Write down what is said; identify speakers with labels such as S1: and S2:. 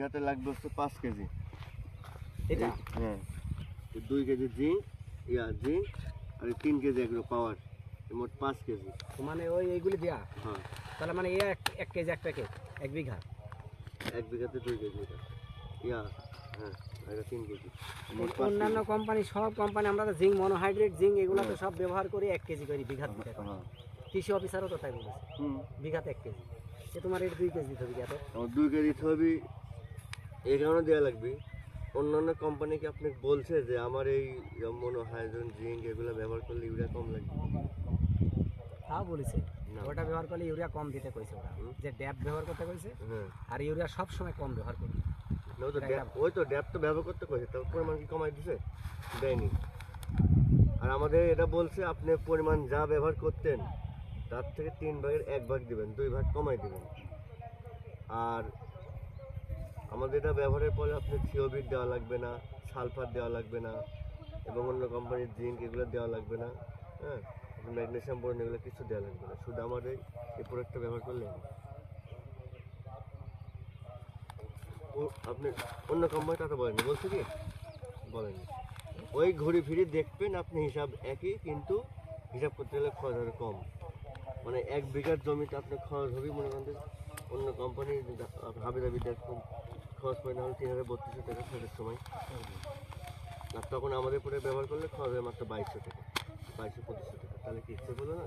S1: বিঘাতে লাগবে হচ্ছে 5 কেজি।
S2: এটা
S1: হ্যাঁ 2 কেজি জিঙ্ক জিঙ্ক আর 3 কেজি এগ্রো পাওয়ার, মোট 5 কেজি।
S2: মানে ওই এইগুলি দেয়া,
S1: হ্যাঁ
S2: তাহলে মানে এক কেজি এক প্যাকেট 1 বিঘা,
S1: 1 বিঘাতে 2 কেজি এটা হ্যাঁ এটা 3 কেজি, মোট 5
S2: অন্যান্য
S1: কেজি।
S2: কোম্পানি সব কোম্পানি আমরা তো জিঙ্ক মনোহাইড্রেট জিঙ্ক এগুলো তো সব ব্যবহার করি 1 কেজি করে বিঘা দিতে।
S1: হ্যাঁ
S2: কৃষি অফিসারও তো তাই বলেছে বিঘাতে 1 কেজি, সে তোমার এটা 2 কেজি দিতে হবে বিঘাতে।
S1: আমার 2 কেজি ছবি এই কারণে দেওয়া লাগবে। অন্যান্য কোম্পানিকে আপনি বলছে যে আমার এই মনোহাইড্রোজেন জিঙ্ক এগুলো ব্যবহার করলে ইউরিয়া কম লাগবে?
S2: তাও বলেছে
S1: না।
S2: ওটা ব্যবহার করলে ইউরিয়া কম দিতে কইছে ওরা, যে ড্যাপ ব্যবহার করতে কইছে।
S1: হ্যাঁ
S2: আর ইউরিয়া সব সময় কম ব্যবহার করি।
S1: ওই তো ড্যাপ তো ব্যবহার করতে কইছে, তার পরিমাণ কি কমাই দিছে? দেয়নি। আর আমাদের এটা বলছে আপনি পরিমাণ যা ব্যবহার করতেন তার থেকে 3 ভাগের 1 ভাগ দিবেন, 2 ভাগ কমাই দিবেন। আর আমাদের এটা ব্যবহারের পরে আপনি থিওবিট দেওয়া লাগবে না, সালফার দেওয়া লাগবে না, এবং অন্য কোম্পানির জিঙ্ক এগুলো দেওয়া লাগবে না। হ্যাঁ ম্যাগনেসিয়াম বোরন এগুলো কিছু দেওয়া লাগবে না, শুধু আমাদের এই প্রোডাক্টটা ব্যবহার করলে হবে। আপনি অন্য কোম্পানিটা তো বলেনি, বলছে কি বলেনি? ওই ঘুরে ফিরে দেখবেন আপনি হিসাব একই, কিন্তু হিসাব করতে গেলে খরচ হবে কম। মানে 1 বিঘার জমিতে আপনার খরচ হবে মনে করেন অন্য কোম্পানি হাবি দাবি দেখুন খরচ পড়ে না হলে 3000-3200 টাকা সেটার সময়। আর তখন আমাদের পরে ব্যবহার করলে খরচ হয় মাত্র 2200 টাকা, 2200-2500 টাকা। তাহলে কি ইচ্ছে বলো না?